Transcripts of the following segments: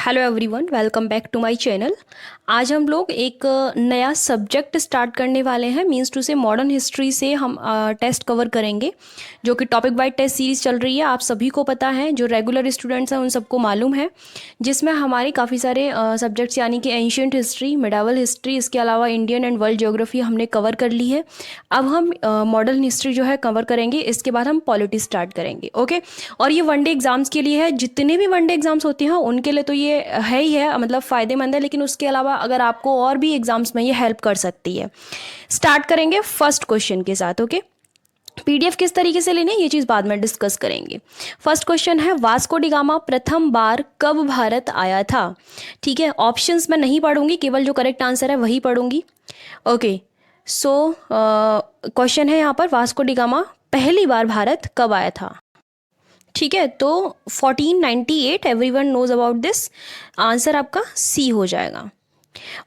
Hello everyone, welcome back to my channel. आज हम लोग एक नया सब्जेक्ट स्टार्ट करने वाले हैं। मींस टू से मॉडर्न हिस्ट्री से हम टेस्ट कवर करेंगे, जो कि टॉपिक वाइज टेस्ट सीरीज चल रही है। आप सभी को पता है, जो रेगुलर स्टूडेंट्स हैं उन सबको मालूम है, जिसमें हमारे काफ़ी सारे सब्जेक्ट्स यानी कि एंशियंट हिस्ट्री, मिडावल हिस्ट्री, इसके अलावा इंडियन एंड वर्ल्ड ज्योग्राफी हमने कवर कर ली है। अब हम मॉडर्न हिस्ट्री जो है कवर करेंगे। इसके बाद हम पॉलिटी स्टार्ट करेंगे। ओके, और ये वनडे एग्जाम्स के लिए है। जितने भी वनडे एग्जाम्स होते हैं उनके लिए तो ये है ही है, मतलब फ़ायदेमंद है, लेकिन उसके अलावा अगर आपको और भी एग्जाम्स में ये हेल्प कर सकती है। स्टार्ट करेंगे फर्स्ट क्वेश्चन के साथ। ओके, पीडीएफ किस तरीके से लेने ये चीज़ बाद में डिस्कस करेंगे। फर्स्ट क्वेश्चन है, वास्को डी गामा प्रथम बार कब भारत आया था? ठीक है, ऑप्शंस मैं नहीं पढ़ूंगी, केवल जो करेक्ट आंसर है वही पढ़ूंगी। ओके, सो क्वेश्चन है यहाँ पर, वास्को डी गामा पहली बार भारत कब आया था? ठीक है, तो 1498, everyone knows about this. Answer आपका सी हो जाएगा।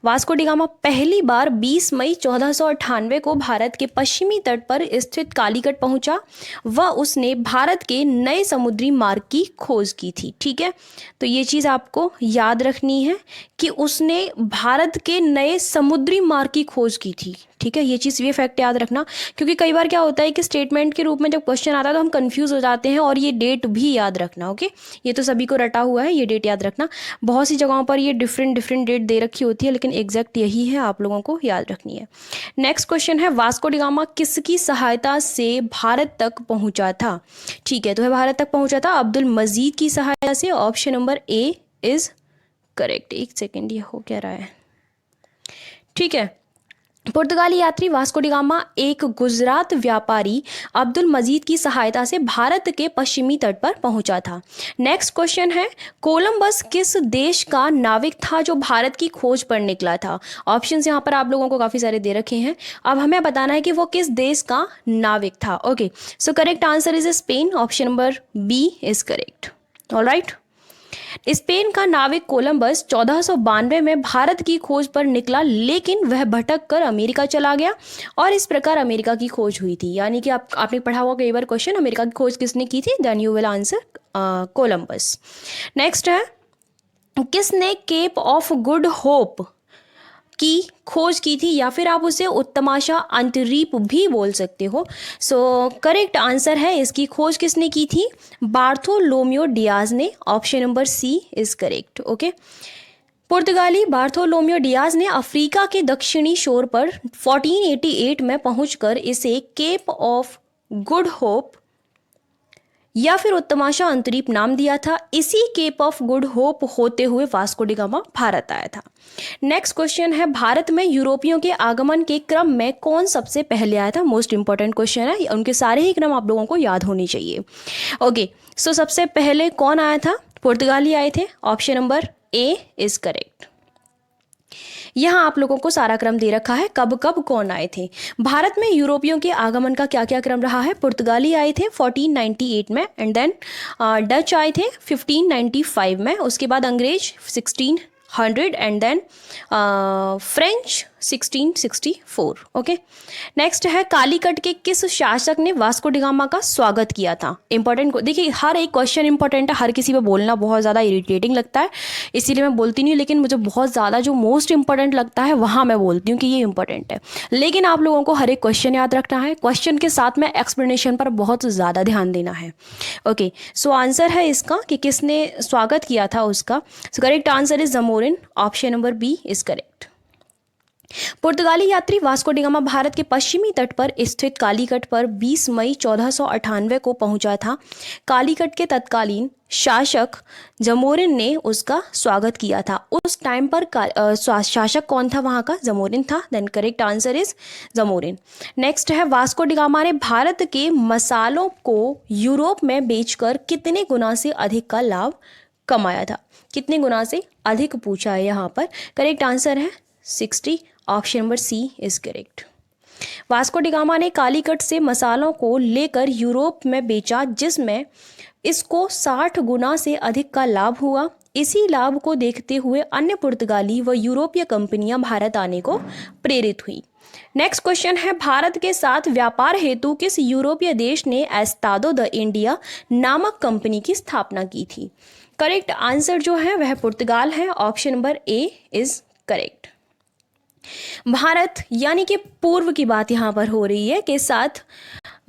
वास्को डी गामा पहली बार 20 मई 1498 को भारत के पश्चिमी तट पर स्थित कालीकट पहुंचा व उसने भारत के नए समुद्री मार्ग की खोज की थी। ठीक है, तो ये चीज़ आपको याद रखनी है कि उसने भारत के नए समुद्री मार्ग की खोज की थी। ठीक है, ये चीज़, ये फैक्ट याद रखना, क्योंकि कई बार क्या होता है कि स्टेटमेंट के रूप में जब क्वेश्चन आता है तो हम कंफ्यूज हो जाते हैं। और ये डेट भी याद रखना। ओके, ये तो सभी को रटा हुआ है, ये डेट याद रखना। बहुत सी जगहों पर ये डिफरेंट डेट दे रखी होती है, लेकिन एग्जैक्ट यही है, आप लोगों को याद रखनी है। नेक्स्ट क्वेश्चन है, वास्को डी गामा किसकी सहायता से भारत तक पहुंचा था? ठीक है, तो भारत तक पहुंचा था अब्दुल मजीद की सहायता से। Option number A is correct. एक सेकेंड, ये हो क्या रहा है? ठीक है, पुर्तगाली यात्री वास्को डी गामा एक गुजरात व्यापारी अब्दुल मजीद की सहायता से भारत के पश्चिमी तट पर पहुंचा था। नेक्स्ट क्वेश्चन है, कोलंबस किस देश का नाविक था जो भारत की खोज पर निकला था? ऑप्शंस यहाँ पर आप लोगों को काफ़ी सारे दे रखे हैं। अब हमें बताना है कि वो किस देश का नाविक था। Okay, so correct answer is Spain. Option number B is correct. Alright, Spain का नाविक कोलंबस 1492 में भारत की खोज पर निकला, लेकिन वह भटक कर अमेरिका चला गया और इस प्रकार अमेरिका की खोज हुई थी। यानी कि आपने पढ़ा हुआ कई बार क्वेश्चन, अमेरिका की खोज किसने की थी? Then you will answer Columbus. Next है, किसने केप ऑफ गुड होप की खोज की थी, या फिर आप उसे उत्तमाशा अंतरीप भी बोल सकते हो। सो करेक्ट आंसर है, इसकी खोज किसने की थी? बार्थोलोम्यो डियाज ने। Option number C is correct. Okay, पुर्तगाली बार्थोलोम्यो डियाज ने अफ्रीका के दक्षिणी शोर पर 1488 में पहुंचकर इसे केप ऑफ गुड होप या फिर उत्तमाशा अंतरीप नाम दिया था। इसी केप ऑफ गुड होप होते हुए वास्को डी गामा भारत आया था। नेक्स्ट क्वेश्चन है, भारत में यूरोपियों के आगमन के क्रम में कौन सबसे पहले आया था? मोस्ट इंपॉर्टेंट क्वेश्चन है, उनके सारे ही क्रम आप लोगों को याद होनी चाहिए। ओके, सो सबसे पहले कौन आया था? पुर्तगाली आए थे। Option number A is correct. यहाँ आप लोगों को सारा क्रम दे रखा है, कब कब कौन आए थे। भारत में यूरोपियों के आगमन का क्या क्या क्रम रहा है? पुर्तगाली आए थे 1498 में, एंड देन डच आए थे 1595 में, उसके बाद अंग्रेज 1600 and then French 1664। Okay, next है, कालीकट के किस शासक ने वास्को डी गामा का स्वागत किया था? इंपॉर्टेंट, देखिए हर एक क्वेश्चन इंपॉर्टेंट है, हर किसी पे बोलना बहुत ज़्यादा इरिटेटिंग लगता है, इसीलिए मैं बोलती नहीं हूँ, लेकिन मुझे बहुत ज़्यादा जो मोस्ट इंपॉर्टेंट लगता है वहाँ मैं बोलती हूँ कि ये इंपॉर्टेंट है। लेकिन आप लोगों को हर एक क्वेश्चन याद रखना है, क्वेश्चन के साथ में एक्सप्लेनेशन पर बहुत ज़्यादा ध्यान देना है। ओके, सो आंसर है इसका कि किसने स्वागत किया था उसका। So correct answer is Zamorin. Option number B is correct. पुर्तगाली यात्री वास्को डी गामा भारत के पश्चिमी तट पर स्थित कालीकट पर 20 मई 1498 को पहुंचा था। कालीकट के तत्कालीन शासक जमोरिन ने उसका स्वागत किया था। उस टाइम पर शासक कौन था वहाँ का? जमोरिन था। Then correct answer is Zamorin. Next है, वास्को डी गामा ने भारत के मसालों को यूरोप में बेचकर कितने गुना से अधिक का लाभ कमाया था? कितने गुना से अधिक पूछा है यहाँ पर। करेक्ट आंसर है 60। Option number C is correct. Vasco da Gama ने कालीकट से मसालों को लेकर यूरोप में बेचा, जिसमें इसको 60 गुना से अधिक का लाभ हुआ। इसी लाभ को देखते हुए अन्य पुर्तगाली व यूरोपीय कंपनियां भारत आने को प्रेरित हुई। नेक्स्ट क्वेश्चन है, भारत के साथ व्यापार हेतु किस यूरोपीय देश ने एस्तादो द इंडिया नामक कंपनी की स्थापना की थी? करेक्ट आंसर जो है वह पुर्तगाल है, option number A is correct. Bharat यानी कि पूर्व की बात यहाँ पर हो रही है के साथ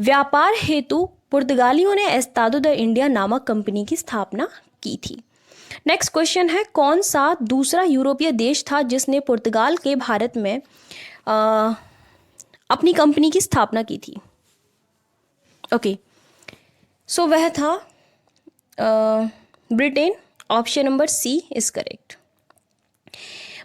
व्यापार हेतु पुर्तगालियों ने एस्तादो द इंडिया नामक कंपनी की स्थापना की थी। नेक्स्ट क्वेश्चन है, कौन सा दूसरा यूरोपीय देश था जिसने पुर्तगाल के भारत में अपनी कंपनी की स्थापना की थी? ओके, सो वह था Britain, option number C is correct.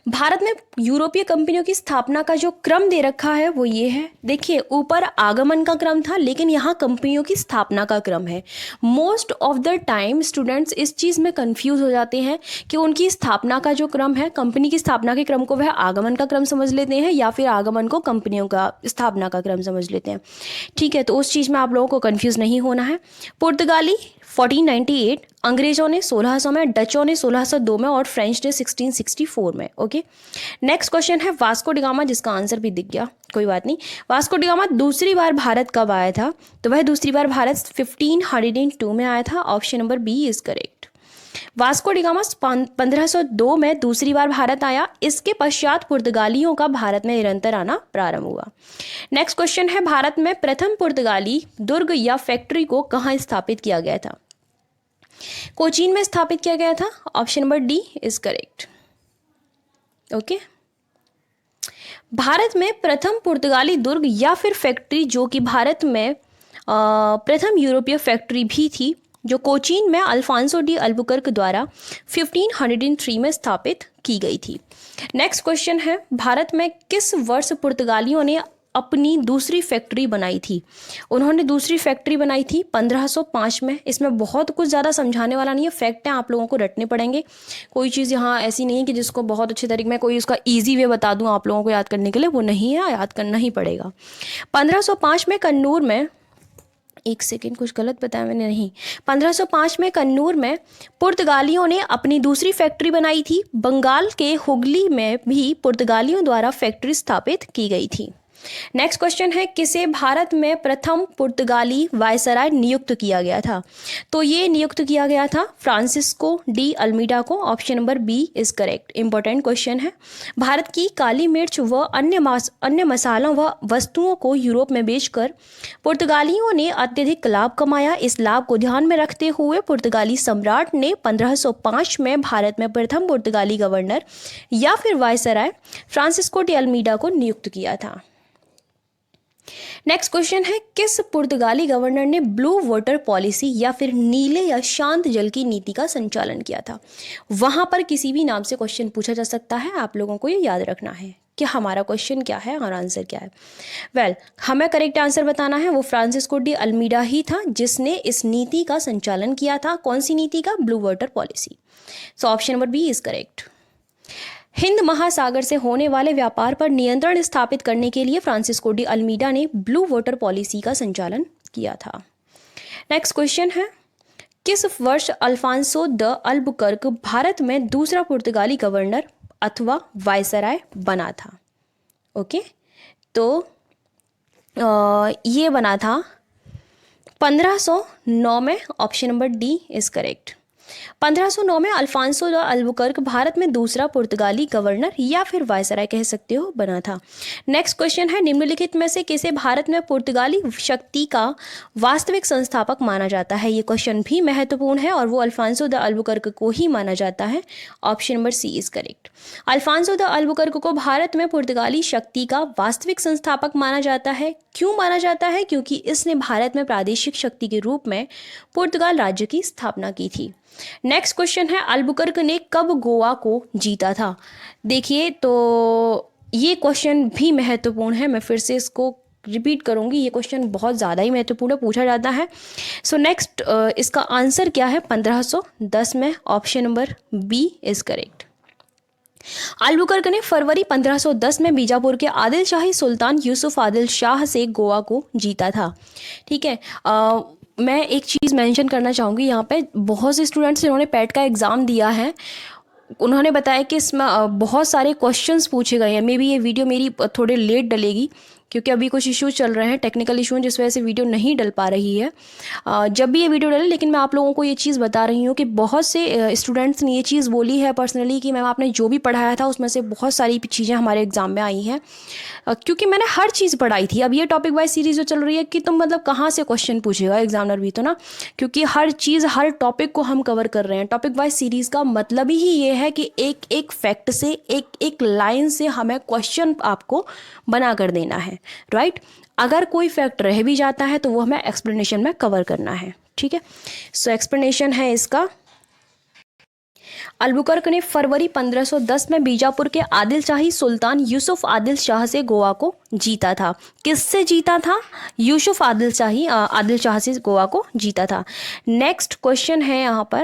Bharat में यूरोपीय कंपनियों की स्थापना का जो क्रम दे रखा है वो ये है, देखिए ऊपर आगमन का क्रम था लेकिन यहाँ कंपनियों की स्थापना का क्रम है। Most of the time students इस चीज़ में कंफ्यूज हो जाते हैं कि उनकी स्थापना का जो क्रम है, कंपनी की स्थापना के क्रम को वह आगमन का क्रम समझ लेते हैं या फिर आगमन को कंपनियों का स्थापना का क्रम समझ लेते हैं। ठीक है, तो उस चीज़ में आप लोगों को कन्फ्यूज़ नहीं होना है। पुर्तगाली 1498, अंग्रेजों ने 1600 में, डचों ने 1602 में और फ्रेंच ने 1664 में। ओके, नेक्स्ट क्वेश्चन है वास्को डिगामा, जिसका आंसर भी दिख गया, कोई बात नहीं। वास्को डिगामा दूसरी बार भारत कब आया था? तो वह दूसरी बार भारत 1502 में आया था, option number B is correct. Vasco da Gama 1502 में दूसरी बार भारत आया, इसके पश्चात पुर्तगालियों का भारत में निरंतर आना प्रारंभ हुआ। नेक्स्ट क्वेश्चन है, भारत में प्रथम पुर्तगाली दुर्ग या फैक्ट्री को कहाँ स्थापित किया गया था? कोचीन में स्थापित किया गया था, option number D is correct. Okay, Bharat में प्रथम पुर्तगाली दुर्ग या फिर फैक्ट्री जो कि भारत में प्रथम यूरोपीय फैक्ट्री भी थी, जो कोचीन में अल्फांसो डी अल्बुकर्क द्वारा 1503 में स्थापित की गई थी। नेक्स्ट क्वेश्चन है, भारत में किस वर्ष पुर्तगालियों ने अपनी दूसरी फैक्ट्री बनाई थी? उन्होंने दूसरी फैक्ट्री बनाई थी 1505 में। इसमें बहुत कुछ ज़्यादा समझाने वाला नहीं है, फैक्ट हैं, आप लोगों को रटने पड़ेंगे। कोई चीज़ यहाँ ऐसी नहीं है कि जिसको बहुत अच्छे तरीके में कोई उसका ईजी वे बता दूँ आप लोगों को याद करने के लिए, वो नहीं है, याद करना ही पड़ेगा। 1505 में कन्नूर में, एक सेकेंड कुछ गलत बताया मैंने, नहीं, 1505 में कन्नूर में पुर्तगालियों ने अपनी दूसरी फैक्ट्री बनाई थी। बंगाल के हुगली में भी पुर्तगालियों द्वारा फैक्ट्री स्थापित की गई थी। नेक्स्ट क्वेश्चन है, किसे भारत में प्रथम पुर्तगाली वायसराय नियुक्त किया गया था? तो ये नियुक्त किया गया था फ्रांसिस्को डी अल्मीडा को, option number B is correct. Important question है। भारत की काली मिर्च व अन्य मसालों व वस्तुओं को यूरोप में बेचकर पुर्तगालियों ने अत्यधिक लाभ कमाया। इस लाभ को ध्यान में रखते हुए पुर्तगाली सम्राट ने 1505 में भारत में प्रथम पुर्तगाली गवर्नर या फिर वायसराय फ्रांसिस्को डी अल्मीडा को नियुक्त किया था। नेक्स्ट क्वेश्चन है, किस पुर्तगाली गवर्नर ने ब्लू वाटर पॉलिसी या फिर नीले या शांत जल की नीति का संचालन किया था? वहां पर किसी भी नाम से क्वेश्चन पूछा जा सकता है, आप लोगों को ये याद रखना है कि हमारा क्वेश्चन क्या है और आंसर क्या है। वेल, हमें करेक्ट आंसर बताना है। वो फ्रांसिस्को डी अल्मीडा ही था जिसने इस नीति का संचालन किया था। कौन सी नीति का? Blue water policy. So option number B is correct. हिंद महासागर से होने वाले व्यापार पर नियंत्रण स्थापित करने के लिए फ्रांसिस्को डी अल्मीडा ने ब्लू वाटर पॉलिसी का संचालन किया था। नेक्स्ट क्वेश्चन है, किस वर्ष अल्फांसो द अल्बुकर्क भारत में दूसरा पुर्तगाली गवर्नर अथवा वायसराय बना था? ओके, तो ये बना था 1509 में, option number D is correct. 1509 में अल्फांसो द अल्बुकर्क भारत में दूसरा पुर्तगाली गवर्नर या फिर वायसराय कह सकते हो बना था। नेक्स्ट क्वेश्चन है, निम्नलिखित में से किसे भारत में पुर्तगाली शक्ति का वास्तविक संस्थापक माना जाता है? ये क्वेश्चन भी महत्वपूर्ण है और वो अल्फांसो द अल्बुकर्क को ही माना जाता है। Option number C is correct. Alfonso de Albuquerque को भारत में पुर्तगाली शक्ति का वास्तविक संस्थापक माना जाता है। क्यों माना जाता है? क्योंकि इसने भारत में प्रादेशिक शक्ति के रूप में पुर्तगाल राज्य की स्थापना की थी। नेक्स्ट क्वेश्चन है, अल्बुकर्क ने कब गोवा को जीता था? देखिए, तो ये क्वेश्चन भी महत्वपूर्ण है, मैं फिर से इसको रिपीट करूंगी, ये क्वेश्चन बहुत ज़्यादा ही महत्वपूर्ण पूछा जाता है। सो नेक्स्ट इसका आंसर क्या है? 1510 में, option number B is correct. Albuquerque ने फरवरी 1510 में बीजापुर के आदिल शाही सुल्तान यूसुफ आदिल शाह से गोवा को जीता था। ठीक है, मैं एक चीज़ मेंशन करना चाहूँगी यहाँ पे, बहुत से स्टूडेंट्स जिन्होंने पैट का एग्ज़ाम दिया है उन्होंने बताया कि इसमें बहुत सारे क्वेश्चंस पूछे गए हैं। मे बी ये वीडियो मेरी थोड़े लेट डलेगी क्योंकि अभी कुछ इश्यूज चल रहे हैं, टेक्निकल इशू जिस वजह से वीडियो नहीं डल पा रही है जब भी ये वीडियो डले। लेकिन मैं आप लोगों को ये चीज़ बता रही हूँ कि बहुत से स्टूडेंट्स ने ये चीज़ बोली है पर्सनली कि मैम आपने जो भी पढ़ाया था उसमें से बहुत सारी चीज़ें हमारे एग्ज़ाम में आई हैं, क्योंकि मैंने हर चीज़ पढ़ाई थी। अब ये टॉपिक वाइज सीरीज जो चल रही है कि तुम मतलब कहाँ से क्वेश्चन पूछेगा एग्जामिनर भी, तो ना, क्योंकि हर चीज़ हर टॉपिक को हम कवर कर रहे हैं। टॉपिक वाइज सीरीज़ का मतलब ही ये है कि एक एक फैक्ट से, एक एक लाइन से हमें क्वेश्चन आपको बना कर देना है, राइट। अगर कोई फैक्ट रह भी जाता है तो वो हमें एक्सप्लेनेशन में कवर करना है, ठीक है। सो एक्सप्लेनेशन है इसका। अलबुकर्क ने फरवरी 1510 में बीजापुर के आदिल शाही सुल्तान यूसुफ आदिल शाह से गोवा को जीता था। किससे जीता था? यूसुफ आदिल शाह से गोवा को जीता था। नेक्स्ट क्वेश्चन है यहाँ पर।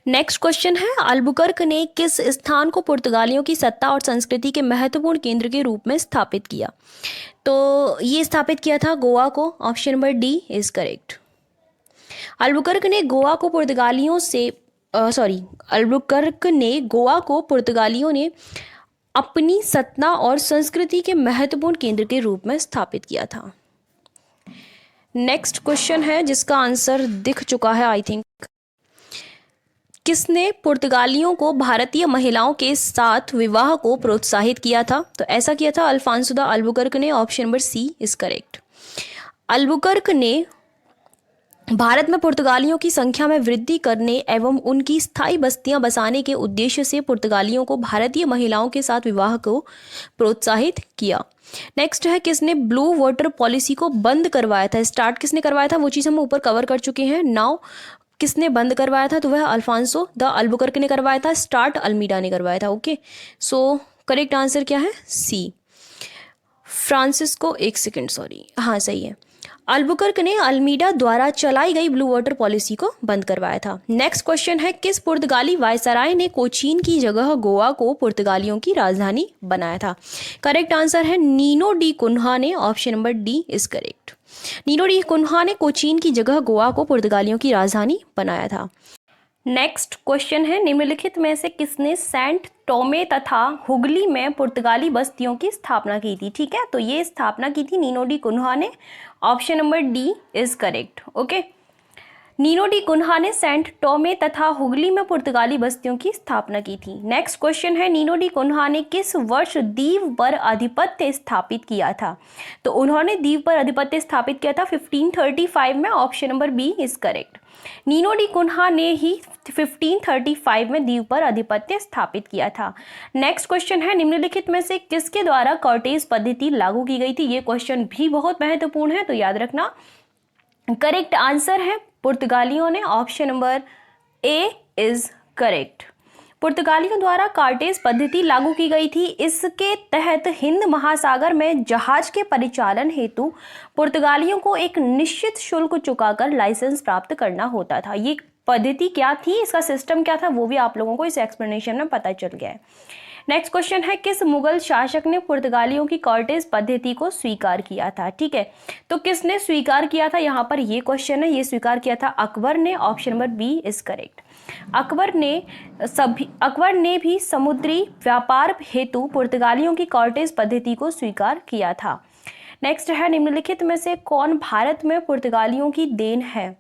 नेक्स्ट क्वेश्चन है, अलबुकर्क ने किस स्थान को पुर्तगालियों की सत्ता और संस्कृति के महत्वपूर्ण केंद्र के रूप में स्थापित किया? तो ये स्थापित किया था गोवा को। Option number D is correct. Albuquerque ने गोवा को पुर्तगालियों ने अपनी सत्ता और संस्कृति के महत्वपूर्ण केंद्र के रूप में स्थापित किया था। नेक्स्ट क्वेश्चन है जिसका आंसर दिख चुका है आई थिंक। किसने पुर्तगालियों को भारतीय महिलाओं के साथ विवाह को प्रोत्साहित किया था? तो ऐसा किया था अल्फांसो द अल्बुकर्क ने। Option number C is correct. Albuquerque ने भारत में पुर्तगालियों की संख्या में वृद्धि करने एवं उनकी स्थायी बस्तियां बसाने के उद्देश्य से पुर्तगालियों को भारतीय महिलाओं के साथ विवाह को प्रोत्साहित किया। नेक्स्ट है, किसने ब्लू वाटर पॉलिसी को बंद करवाया था? स्टार्ट किसने करवाया था वो चीज़ हम ऊपर कवर कर चुके हैं। नाउ किसने बंद करवाया था? तो वह अल्फांसो द अल्बुकर्क ने करवाया था। स्टार्ट अल्मीडा ने करवाया था। ओके, सो करेक्ट आंसर क्या है? सी, फ्रांसिस्को। एक सेकेंड, सॉरी, हाँ सही है। अल्बुकर्क ने अल्मीडा द्वारा चलाई गई ब्लू वाटर पॉलिसी को बंद करवाया था। नेक्स्ट क्वेश्चन है, किस पुर्तगाली वायसराय ने कोचीन की जगह गोवा को पुर्तगालियों की राजधानी बनाया था? करेक्ट आंसर है नीनो डी कुन्हा ने। Option number D is correct. Nuno da Cunha ने कोचीन की जगह गोवा को पुर्तगालियों की राजधानी बनाया था। नेक्स्ट क्वेश्चन है, निम्नलिखित में से किसने सेंट टोमे तथा हुगली में पुर्तगाली बस्तियों की स्थापना की थी? ठीक है, तो ये स्थापना की थी नीनो डी कुन्हा ने। Option number D is correct. Okay, Nuno da Cunha ने सेंट टोमे तथा हुगली में पुर्तगाली बस्तियों की स्थापना की थी। नेक्स्ट क्वेश्चन है, नीनो डी कुन्हा ने किस वर्ष दीव पर आधिपत्य स्थापित किया था? तो उन्होंने दीव पर आधिपत्य स्थापित किया था 1535 में। Option number B is correct. Nuno da Cunha ने ही 1535 में दीव पर आधिपत्य स्थापित किया था। नेक्स्ट क्वेश्चन है, निम्नलिखित में से किसके द्वारा कॉर्टेज पद्धति लागू की गई थी? ये क्वेश्चन भी बहुत महत्वपूर्ण है, तो याद रखना। करेक्ट आंसर है पुर्तगालियों ने। Option number A is correct. पुर्तगालियों द्वारा कार्टेज पद्धति लागू की गई थी। इसके तहत हिंद महासागर में जहाज के परिचालन हेतु पुर्तगालियों को एक निश्चित शुल्क चुकाकर लाइसेंस प्राप्त करना होता था। ये पद्धति क्या थी, इसका सिस्टम क्या था, वो भी आप लोगों को इस एक्सप्लेनेशन में पता चल गया है। नेक्स्ट क्वेश्चन है, किस मुगल शासक ने पुर्तगालियों की कॉर्टेज पद्धति को स्वीकार किया था? ठीक है, तो किसने स्वीकार किया था, यहाँ पर ये क्वेश्चन है। ये स्वीकार किया था अकबर ने। Option number B is correct. Akbar ने भी समुद्री व्यापार हेतु पुर्तगालियों की कॉर्टेज पद्धति को स्वीकार किया था। नेक्स्ट है, निम्नलिखित में से कौन भारत में पुर्तगालियों की देन है?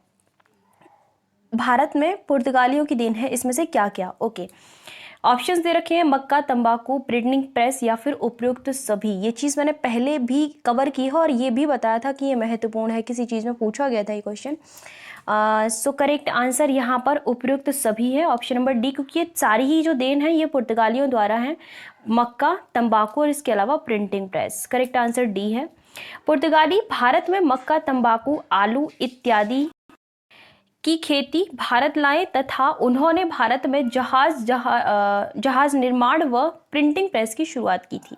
भारत में पुर्तगालियों की देन है, इसमें से क्या क्या? ओके, ऑप्शंस दे रखे हैं, मक्का, तंबाकू, प्रिंटिंग प्रेस या फिर उपयुक्त सभी। ये चीज़ मैंने पहले भी कवर की है और ये भी बताया था कि ये महत्वपूर्ण है, किसी चीज़ में पूछा गया था ये क्वेश्चन। सो करेक्ट आंसर यहाँ पर उपयुक्त सभी है। ऑप्शन नंबर डी, क्योंकि ये सारी ही जो देन है ये पुर्तगालियों द्वारा है। मक्का, तंबाकू और इसके अलावा printing press. Correct answer D है। पुर्तगाली भारत में मक्का, तंबाकू, आलू इत्यादि की खेती भारत लाए तथा उन्होंने भारत में जहाज निर्माण व प्रिंटिंग प्रेस की शुरुआत की थी।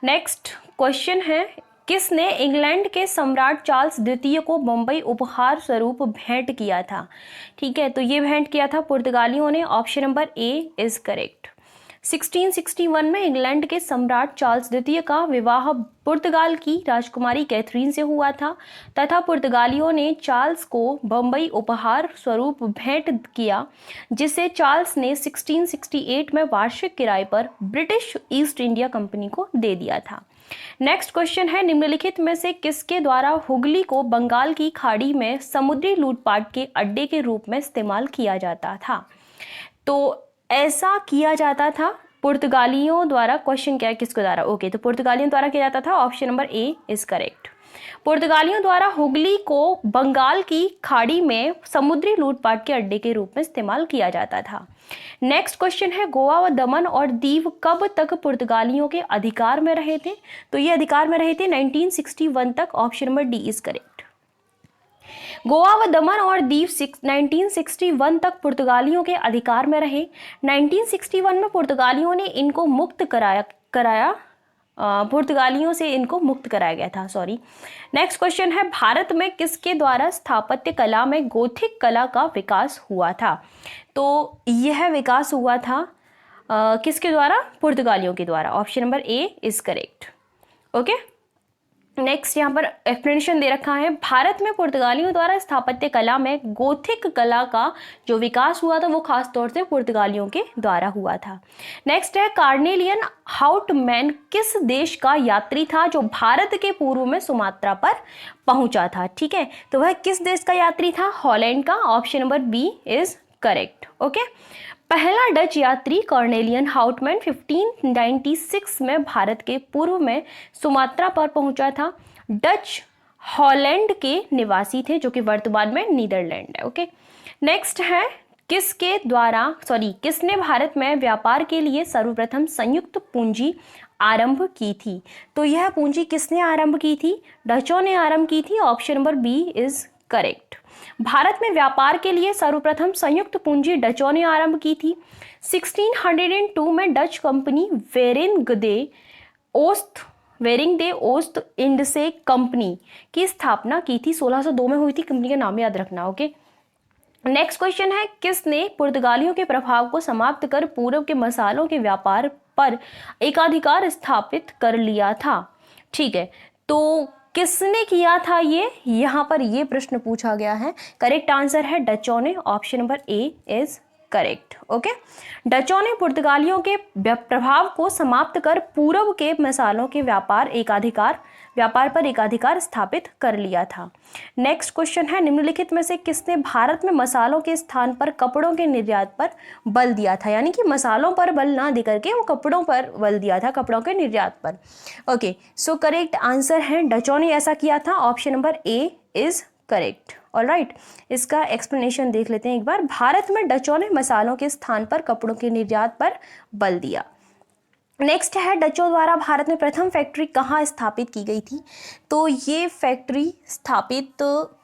नेक्स्ट क्वेश्चन है, किसने इंग्लैंड के सम्राट चार्ल्स द्वितीय को मुंबई उपहार स्वरूप भेंट किया था? ठीक है, तो ये भेंट किया था पुर्तगालियों ने। Option number A is correct. 1661 में इंग्लैंड के सम्राट चार्ल्स द्वितीय का विवाह पुर्तगाल की राजकुमारी कैथरीन से हुआ था तथा पुर्तगालियों ने चार्ल्स को बम्बई उपहार स्वरूप भेंट किया, जिसे चार्ल्स ने 1668 में वार्षिक किराए पर ब्रिटिश ईस्ट इंडिया कंपनी को दे दिया था। नेक्स्ट क्वेश्चन है, निम्नलिखित में से किसके द्वारा हुगली को बंगाल की खाड़ी में समुद्री लूटपाट के अड्डे के रूप में इस्तेमाल किया जाता था? तो ऐसा किया जाता था पुर्तगालियों द्वारा। क्वेश्चन क्या है, किसके द्वारा? ओके, तो पुर्तगालियों द्वारा किया जाता था। Option number A is correct. पुर्तगालियों द्वारा हुगली को बंगाल की खाड़ी में समुद्री लूटपाट के अड्डे के रूप में इस्तेमाल किया जाता था। नेक्स्ट क्वेश्चन है, गोवा व दमन और दीव कब तक पुर्तगालियों के अधिकार में रहे थे? तो ये अधिकार में रहे थे 1961 तक। Option number D is correct. Goa व दमन और दीव 1961 तक पुर्तगालियों के अधिकार में रहे। 1961 में पुर्तगालियों ने इनको मुक्त कराया पुर्तगालियों से इनको मुक्त कराया गया था, सॉरी। नेक्स्ट क्वेश्चन है, भारत में किसके द्वारा स्थापत्य कला में गोथिक कला का विकास हुआ था? तो यह विकास हुआ था किसके द्वारा? पुर्तगालियों के द्वारा। Option number A is correct. Okay, next यहाँ पर एक्सप्लेनेशन दे रखा है, भारत में पुर्तगालियों द्वारा स्थापत्य कला में गोथिक कला का जो विकास हुआ था वो खास तौर से पुर्तगालियों के द्वारा हुआ था। नेक्स्ट है, कार्नेलियन हाउटमैन किस देश का यात्री था जो भारत के पूर्व में सुमात्रा पर पहुंचा था? ठीक है, तो वह किस देश का यात्री था? हॉलैंड का। Option number B is correct. Okay, पहला डच यात्री कॉर्नेलियन हाउटमैन 1596 में भारत के पूर्व में सुमात्रा पर पहुंचा था। डच हॉलैंड के निवासी थे जो कि वर्तमान में नीदरलैंड है। ओके, नेक्स्ट है, किसने भारत में व्यापार के लिए सर्वप्रथम संयुक्त पूंजी आरंभ की थी? तो यह पूंजी किसने आरंभ की थी? डचों ने आरंभ की थी। Option number B is correct. Bharat में व्यापार के लिए सर्वप्रथम संयुक्त पूंजी डचों ने आरंभ की थी। 1602 में डच कंपनी वेरिंग दे ओस्ट इंडसे कंपनी की स्थापना की थी। 1602 में हुई थी। कंपनी का नाम याद रखना। ओके, नेक्स्ट क्वेश्चन है, किसने पुर्तगालियों के प्रभाव को समाप्त कर पूर्व के मसालों के व्यापार पर एकाधिकार स्थापित कर लिया था? ठीक है, तो किसने किया था ये? यहाँ पर ये प्रश्न पूछा गया है। करेक्ट आंसर है डचों ने। Option number A is correct. Okay, डचों ने पुर्तगालियों के प्रभाव को समाप्त कर पूर्व के मसालों के व्यापार पर एकाधिकार स्थापित कर लिया था। नेक्स्ट क्वेश्चन है, निम्नलिखित में से किसने भारत में मसालों के स्थान पर कपड़ों के निर्यात पर बल दिया था? यानी कि मसालों पर बल ना देकर के वो कपड़ों पर बल दिया था, कपड़ों के निर्यात पर। ओके, सो करेक्ट आंसर है डचों ने ऐसा किया था। Option number A is correct. Alright, इसका एक्सप्लेनेशन देख लेते हैं एक बार। भारत में डचों ने मसालों के स्थान पर कपड़ों के निर्यात पर बल दिया। नेक्स्ट है, डचों द्वारा भारत में प्रथम फैक्ट्री कहाँ स्थापित की गई थी? तो ये फैक्ट्री स्थापित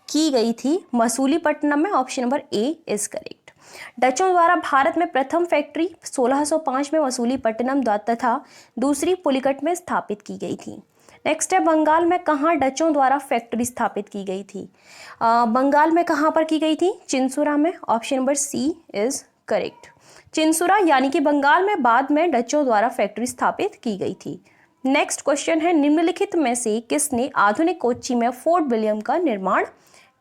की गई थी मसूलीपट्टनम में। Option number A is correct. डचों द्वारा भारत में प्रथम फैक्ट्री 1605 में मसूलीपट्टनम तथा दूसरी पुलिकट में स्थापित की गई थी। नेक्स्ट है, बंगाल में कहाँ डचों द्वारा फैक्ट्री स्थापित की गई थी? बंगाल में कहाँ पर की गई थी? चिंसुरा में। Option number C is correct. Chinsurah यानी कि बंगाल में बाद में डचों द्वारा फैक्ट्री स्थापित की गई थी। नेक्स्ट क्वेश्चन है, निम्नलिखित में से किसने आधुनिक कोच्चि में फोर्ट विलियम का निर्माण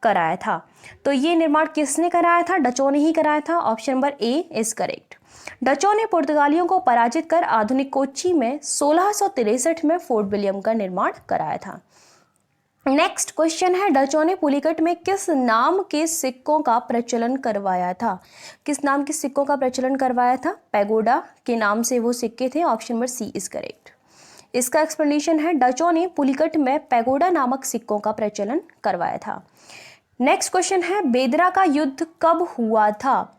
कराया था? तो ये निर्माण किसने कराया था? डचों ने ही कराया था। Option number A is correct. डचों ने पुर्तगालियों को पराजित कर आधुनिक कोच्चि में 1663 में फोर्ट विलियम का निर्माण कराया था। नेक्स्ट क्वेश्चन है, डचों ने पुलिकट में किस नाम के सिक्कों का प्रचलन करवाया था? किस नाम के सिक्कों का प्रचलन करवाया था? पैगोडा के नाम से वो सिक्के थे। Option number C is correct. इसका एक्सप्लेनेशन है, डचों ने पुलिकट में पैगोडा नामक सिक्कों का प्रचलन करवाया था। नेक्स्ट क्वेश्चन है, बेदरा का युद्ध कब हुआ था?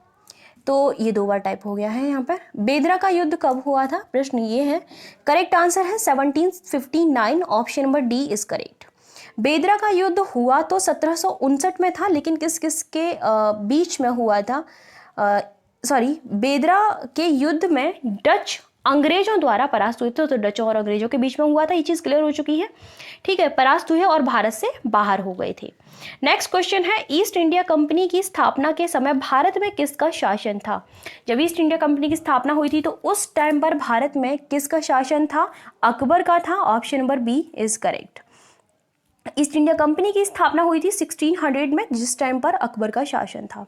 तो ये दो बार टाइप हो गया है यहाँ पर। बेदरा का युद्ध कब हुआ था? प्रश्न ये है। करेक्ट आंसर है 1759। Option number D is correct. बेदरा का युद्ध हुआ तो 1759 में था, लेकिन किस किस के बीच में हुआ था? बेदरा के युद्ध में डच अंग्रेजों द्वारा परास्त हुए थे, तो डचों और अंग्रेजों के बीच में हुआ था, ये चीज क्लियर हो चुकी है। ठीक है, परास्त हुए और भारत से बाहर हो गए थे। नेक्स्ट क्वेश्चन है, ईस्ट इंडिया कंपनी की स्थापना के समय भारत में किसका शासन था? जब ईस्ट इंडिया कंपनी की स्थापना हुई थी तो उस टाइम पर भारत में किसका शासन था? अकबर का था। Option number B is correct. East India Company की स्थापना हुई थी 1600 में, जिस टाइम पर अकबर का शासन था।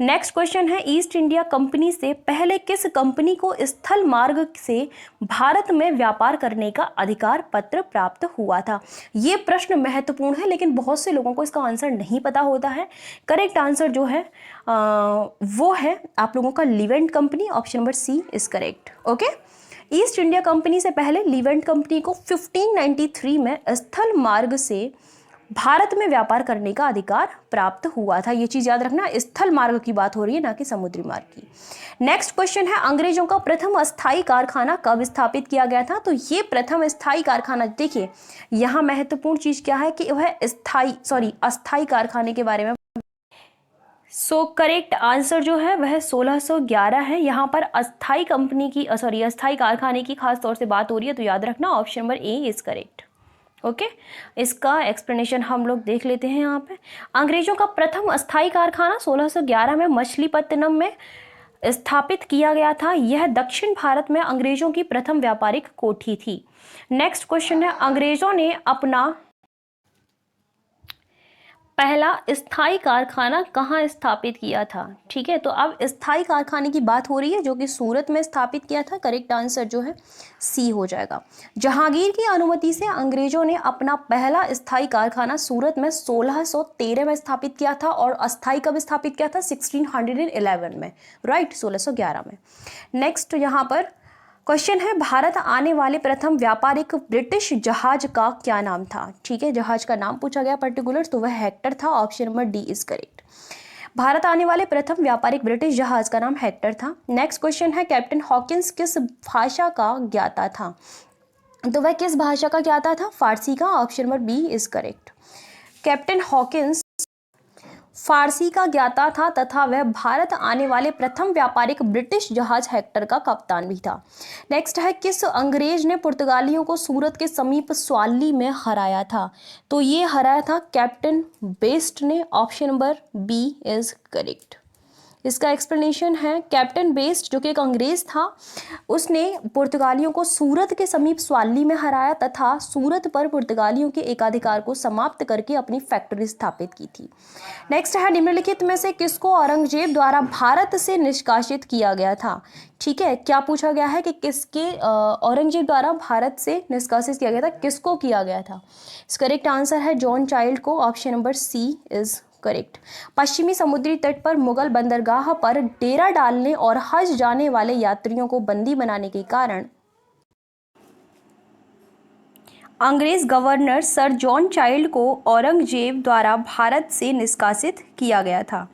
नेक्स्ट क्वेश्चन है, ईस्ट इंडिया कंपनी से पहले किस कंपनी को स्थल मार्ग से भारत में व्यापार करने का अधिकार पत्र प्राप्त हुआ था? ये प्रश्न महत्वपूर्ण है, लेकिन बहुत से लोगों को इसका आंसर नहीं पता होता है। करेक्ट आंसर जो है वो है आप लोगों का Levant company. Option number C is correct. Okay, East India Company से पहले लीवेंट कंपनी को 1593 में स्थल मार्ग से भारत में व्यापार करने का अधिकार प्राप्त हुआ था। ये चीज याद रखना, स्थल मार्ग की बात हो रही है, ना कि समुद्री मार्ग की। नेक्स्ट क्वेश्चन है, अंग्रेजों का प्रथम अस्थायी कारखाना कब स्थापित किया गया था? तो ये प्रथम अस्थायी कारखाना, देखिए यहाँ महत्वपूर्ण चीज क्या है कि वह अस्थायी कारखाने के बारे में। करेक्ट आंसर जो है वह 1611 है। यहाँ पर अस्थाई कंपनी की अस्थाई कारखाने की खास तौर से बात हो रही है, तो याद रखना option number A is correct. Okay, इसका एक्सप्लेनेशन हम लोग देख लेते हैं। यहाँ पे अंग्रेजों का प्रथम अस्थाई कारखाना 1611 में मछलीपट्टनम में स्थापित किया गया था। यह दक्षिण भारत में अंग्रेजों की प्रथम व्यापारिक कोठी थी। नेक्स्ट क्वेश्चन है, अंग्रेजों ने अपना पहला स्थायी कारखाना कहाँ स्थापित किया था? ठीक है, तो अब स्थायी कारखाने की बात हो रही है जो कि सूरत में स्थापित किया था। करेक्ट आंसर जो है सी हो जाएगा। जहांगीर की अनुमति से अंग्रेजों ने अपना पहला स्थायी कारखाना सूरत में 1613 में स्थापित किया था, और अस्थायी कब स्थापित किया था? 1611 में, राइट, 1611 में। नेक्स्ट यहाँ पर क्वेश्चन है, भारत आने वाले प्रथम व्यापारिक ब्रिटिश जहाज का क्या नाम था? ठीक है, जहाज का नाम पूछा गया पर्टिकुलर, तो वह हेक्टर था। Option number D is correct. Bharat आने वाले प्रथम व्यापारिक ब्रिटिश जहाज का नाम हेक्टर था। नेक्स्ट क्वेश्चन है, कैप्टन हॉकिंस किस भाषा का ज्ञाता था? तो वह किस भाषा का ज्ञाता था? फारसी का। Option number B is correct. Captain Hawkins Farsi का ज्ञाता था तथा वह भारत आने वाले प्रथम व्यापारिक ब्रिटिश जहाज हेक्टर का कप्तान भी था। नेक्स्ट है, किस अंग्रेज ने पुर्तगालियों को सूरत के समीप स्वाली में हराया था? तो ये हराया था कैप्टन बेस्ट ने। Option number B is correct. इसका एक्सप्लेनेशन है, कैप्टन बेस्ट जो कि एक अंग्रेज था, उसने पुर्तगालियों को सूरत के समीप स्वाली में हराया तथा सूरत पर पुर्तगालियों के एकाधिकार को समाप्त करके अपनी फैक्ट्री स्थापित की थी। नेक्स्ट है, निम्नलिखित में से किसको औरंगजेब द्वारा भारत से निष्कासित किया गया था? ठीक है, क्या पूछा गया है कि किसके औरंगजेब द्वारा भारत से निष्कासित किया गया था, किसको किया गया था? करेक्ट आंसर है जॉन चाइल्ड को। Option number C is correct. पश्चिमी समुद्री तट पर मुगल बंदरगाह पर डेरा डालने और हज जाने वाले यात्रियों को बंदी बनाने के कारण अंग्रेज गवर्नर सर जॉन चाइल्ड को औरंगजेब द्वारा भारत से निष्कासित किया गया था।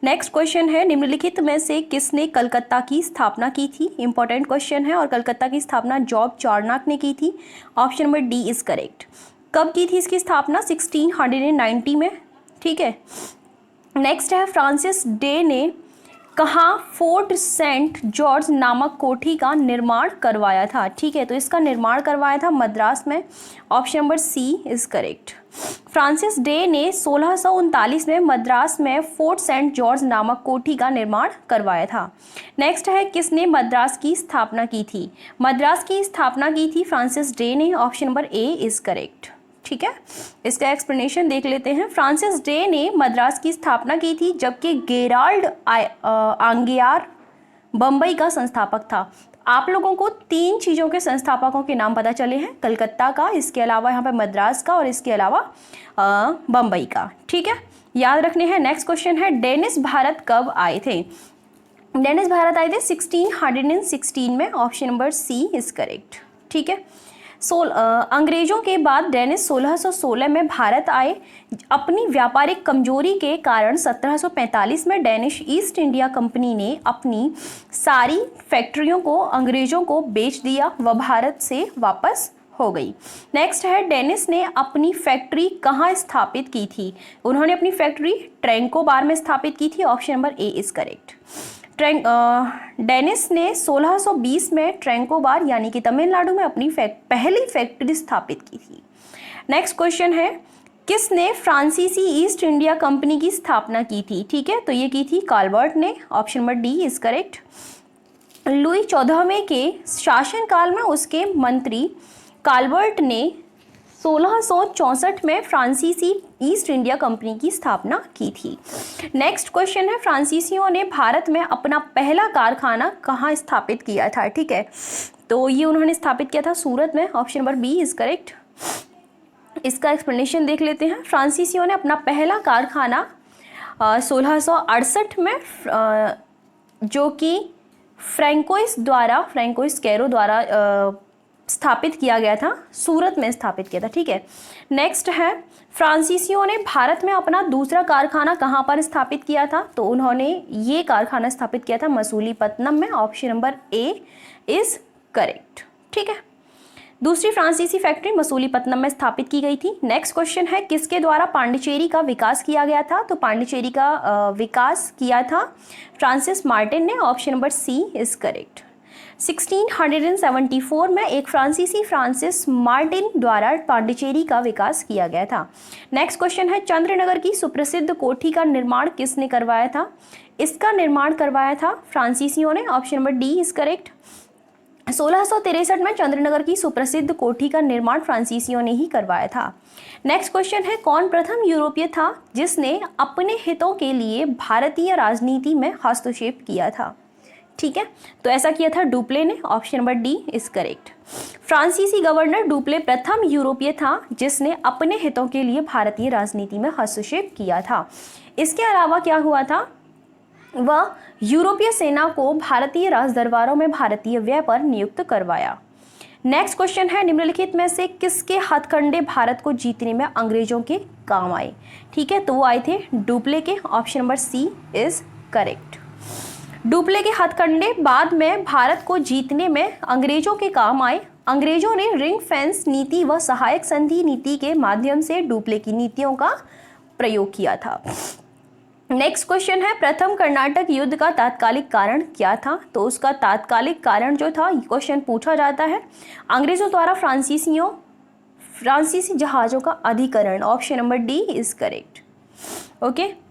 नेक्स्ट क्वेश्चन है, निम्नलिखित में से किसने कलकत्ता की स्थापना की थी? इंपॉर्टेंट क्वेश्चन है, और कलकत्ता की स्थापना जॉर्ज चार्नक ने की थी। Option number D is correct. कब की थी इसकी स्थापना? 1690 में। ठीक है, नेक्स्ट है, फ्रांसिस डे ने कहाँ फोर्ट सेंट जॉर्ज नामक कोठी का निर्माण करवाया था? ठीक है, तो इसका निर्माण करवाया था मद्रास में। Option number C is correct. Francis Day ने 1639 में मद्रास में फोर्ट सेंट जॉर्ज नामक कोठी का निर्माण करवाया था। नेक्स्ट है, किसने मद्रास की स्थापना की थी? मद्रास की स्थापना की थी फ्रांसिस डे ने। Option number A is correct. ठीक है, इसका एक्सप्लेनेशन देख लेते हैं। फ्रांसिस डे ने मद्रास की स्थापना की थी, जबकि गेराल्ड आंगियार बम्बई का संस्थापक था। आप लोगों को तीन चीज़ों के संस्थापकों के नाम पता चले हैं, कलकत्ता का, इसके अलावा यहाँ पे मद्रास का, और इसके अलावा बम्बई का। ठीक है, याद रखने हैं। नेक्स्ट क्वेश्चन है, डेनिस भारत कब आए थे? डेनिस भारत आए थे 1616 में। Option number C is correct. ठीक है, अंग्रेजों के बाद डेनिस 1616 में भारत आए। अपनी व्यापारिक कमजोरी के कारण 1745 में डेनिश ईस्ट इंडिया कंपनी ने अपनी सारी फैक्ट्रियों को अंग्रेजों को बेच दिया, वह भारत से वापस हो गई। नेक्स्ट है, डेनिस ने अपनी फैक्ट्री कहाँ स्थापित की थी? उन्होंने अपनी फैक्ट्री ट्रैंकोबार में स्थापित की थी। Option number A is correct. Danish ने 1620 में ट्रैंकोबार यानी कि तमिलनाडु में अपनी पहली फैक्ट्री स्थापित की थी। नेक्स्ट क्वेश्चन है, किसने फ्रांसीसी ईस्ट इंडिया कंपनी की स्थापना की थी? ठीक है, तो ये की थी काल्वर्ट ने। Option number D is correct. Louis 14वें के शासनकाल में उसके मंत्री काल्वर्ट ने 1664 में फ्रांसीसी ईस्ट इंडिया कंपनी की स्थापना की थी। नेक्स्ट क्वेश्चन है, फ्रांसीसियों ने भारत में अपना पहला कारखाना कहाँ स्थापित किया था? ठीक है, तो ये उन्होंने स्थापित किया था सूरत में। Option number B is correct. इसका एक्सप्लेनेशन देख लेते हैं। फ्रांसीसियों ने अपना पहला कारखाना 1668 में जो कि फ्रैंकोइस कैरो द्वारा स्थापित किया गया था, सूरत में स्थापित किया था। ठीक है, नेक्स्ट है, फ्रांसीसियों ने भारत में अपना दूसरा कारखाना कहाँ पर स्थापित किया था? तो उन्होंने ये कारखाना स्थापित किया था मसूलीपट्टनम में। Option number A is correct. ठीक है, दूसरी फ्रांसीसी फैक्ट्री मसूलीपट्टनम में स्थापित की गई थी। नेक्स्ट क्वेश्चन है, किसके द्वारा पांडिचेरी का विकास किया गया था? तो पांडिचेरी का विकास किया था फ्रांसिस मार्टिन ने। Option number C is correct. 1674 में एक फ्रांसीसी फ्रांसिस मार्टिन द्वारा पांडिचेरी का विकास किया गया था। नेक्स्ट क्वेश्चन है, चंद्रनगर की सुप्रसिद्ध कोठी का निर्माण किसने करवाया था? इसका निर्माण करवाया था फ्रांसीसियों ने। Option number D is correct. 1663 में चंद्रनगर की सुप्रसिद्ध कोठी का निर्माण फ्रांसीसियों ने ही करवाया था। नेक्स्ट क्वेश्चन है, कौन प्रथम यूरोपीय था जिसने अपने हितों के लिए भारतीय राजनीति में हस्तक्षेप किया था? ठीक है, तो ऐसा किया था डुप्ले ने। Option number D is correct. फ्रांसीसी गवर्नर डुप्ले प्रथम यूरोपीय था जिसने अपने हितों के लिए भारतीय राजनीति में हस्तक्षेप किया था। इसके अलावा क्या हुआ था, वह यूरोपीय सेना को भारतीय राजदरबारों में भारतीय व्यय पर नियुक्त करवाया। नेक्स्ट क्वेश्चन है, निम्नलिखित में से किसके हथकंडे भारत को जीतने में अंग्रेजों के काम आए? ठीक है, तो वो आए थे डुप्ले के। Option number C is correct. Dupleix के हथकंडे बाद में भारत को जीतने में अंग्रेजों के काम आए। अंग्रेजों ने रिंग फेंस नीति व सहायक संधि नीति के माध्यम से डुप्ले की नीतियों का प्रयोग किया था। नेक्स्ट क्वेश्चन है, प्रथम कर्नाटक युद्ध का तात्कालिक कारण क्या था? तो उसका तात्कालिक कारण जो था, क्वेश्चन पूछा जाता है, अंग्रेजों द्वारा फ्रांसीसी जहाज़ों का अधिकरण। Option number D is correct. Okay,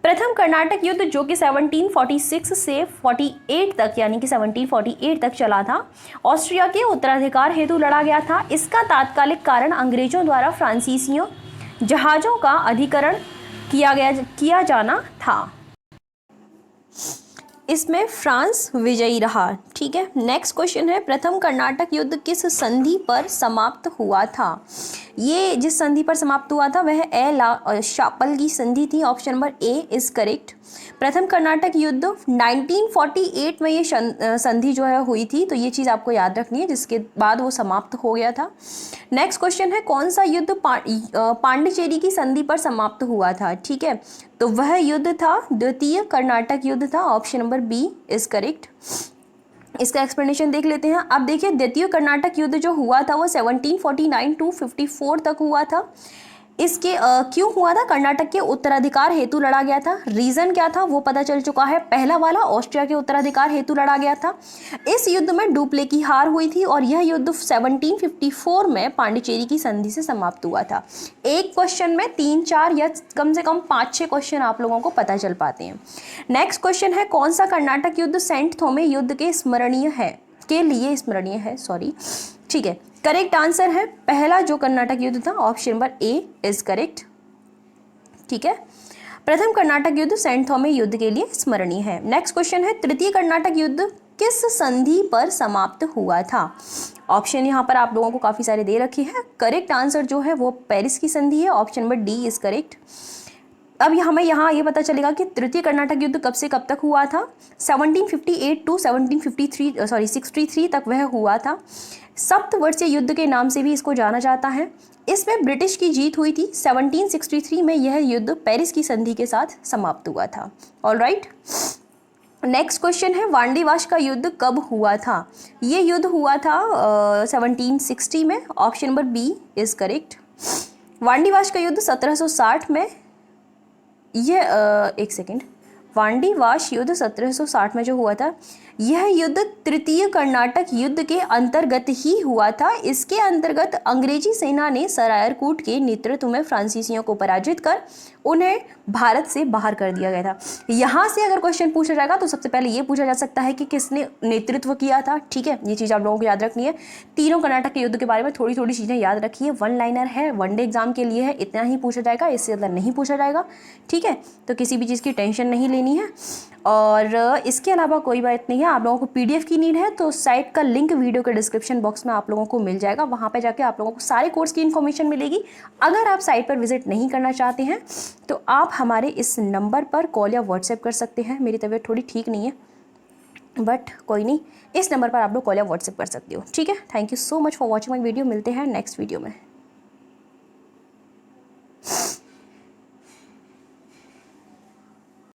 प्रथम कर्नाटक युद्ध जो कि 1746 से 48 तक यानी कि 1748 तक चला था, ऑस्ट्रिया के उत्तराधिकार हेतु लड़ा गया था। इसका तात्कालिक कारण अंग्रेजों द्वारा फ्रांसीसियों जहाज़ों का अधिकरण किया जाना था। इसमें फ्रांस विजयी रहा। ठीक है, नेक्स्ट क्वेश्चन है, प्रथम कर्नाटक युद्ध किस संधि पर समाप्त हुआ था? ये जिस संधि पर समाप्त हुआ था वह ए शापल की संधि थी। Option number A is correct. प्रथम कर्नाटक युद्ध 1948 में ये संधि जो है हुई थी, तो ये चीज़ आपको याद रखनी है, जिसके बाद वो समाप्त हो गया था। नेक्स्ट क्वेश्चन है, कौन सा युद्ध पांडिचेरी की संधि पर समाप्त हुआ था? ठीक है, तो वह युद्ध था द्वितीय कर्नाटक युद्ध था। Option number B is correct. इसका एक्सप्लेनेशन देख लेते हैं। अब देखिए, द्वितीय कर्नाटक युद्ध जो हुआ था वो 1749 टू 54 तक हुआ था। इसके क्यों हुआ था? कर्नाटक के उत्तराधिकार हेतु लड़ा गया था। रीजन क्या था वो पता चल चुका है। पहला वाला ऑस्ट्रिया के उत्तराधिकार हेतु लड़ा गया था। इस युद्ध में डुप्ले की हार हुई थी और यह युद्ध 1754 में पांडिचेरी की संधि से समाप्त हुआ था। एक क्वेश्चन में 3-4 या कम से कम 5-6 क्वेश्चन आप लोगों को पता चल पाते हैं। नेक्स्ट क्वेश्चन है, कौन सा कर्नाटक युद्ध सेंट थोमे युद्ध के लिए स्मरणीय है। ठीक है, करेक्ट आंसर है पहला जो कर्नाटक युद्ध था। Option number A is correct. ठीक है, प्रथम कर्नाटक युद्ध सेंट थॉमे युद्ध के लिए स्मरणीय है। नेक्स्ट क्वेश्चन है, तृतीय कर्नाटक युद्ध किस संधि पर समाप्त हुआ था? ऑप्शन यहाँ पर आप लोगों को काफ़ी सारे दे रखे हैं। करेक्ट आंसर जो है वो पेरिस की संधि है। Option number D is correct. अब हमें यहाँ ये पता चलेगा कि तृतीय कर्नाटक युद्ध कब से कब तक हुआ था। 1758 टू 63 तक वह हुआ था। सप्तवर्षीय युद्ध के नाम से भी इसको जाना जाता है। इसमें ब्रिटिश की जीत हुई थी। 1763 में यह युद्ध पेरिस की संधि के साथ समाप्त हुआ था। ऑलराइट, नेक्स्ट क्वेश्चन है, वांडीवाश का युद्ध कब हुआ था? ये युद्ध हुआ था 1760 में। Option number B is correct. Wandiwash का युद्ध 1760 में वांडीवाश युद्ध 1760 में जो हुआ था, यह युद्ध तृतीय कर्नाटक युद्ध के अंतर्गत ही हुआ था। इसके अंतर्गत अंग्रेजी सेना ने सरायरकूट के नेतृत्व में फ्रांसीसियों को पराजित कर उन्हें भारत से बाहर कर दिया गया था। यहाँ से अगर क्वेश्चन पूछा जाएगा तो सबसे पहले ये पूछा जा सकता है कि किसने नेतृत्व किया था। ठीक है, ये चीज़ आप लोगों को याद रखनी है। तीनों कर्नाटक के युद्ध के बारे में थोड़ी थोड़ी चीज़ें याद रखिए। वन लाइनर है, वनडे एग्जाम के लिए है, इतना ही पूछा जाएगा, इससे ज़्यादा नहीं पूछा जाएगा। ठीक है, तो किसी भी चीज़ की टेंशन नहीं लेनी है। और इसके अलावा कोई बात नहीं है। आप लोगों को पीडीएफ की नीड है तो साइट का लिंक वीडियो के डिस्क्रिप्शन बॉक्स में आप लोगों को मिल जाएगा। वहाँ पे जाके आप लोगों को सारे कोर्स की इन्फॉर्मेशन मिलेगी। अगर आप साइट पर विजिट नहीं करना चाहते हैं तो आप हमारे इस नंबर पर कॉल या व्हाट्सएप कर सकते हैं। मेरी तबीयत थोड़ी ठीक नहीं है बट कोई नहीं, इस नंबर पर आप लोग कॉल या व्हाट्सएप कर सकते हो। ठीक है, thank you so much for watching my video. मिलते हैं नेक्स्ट वीडियो में।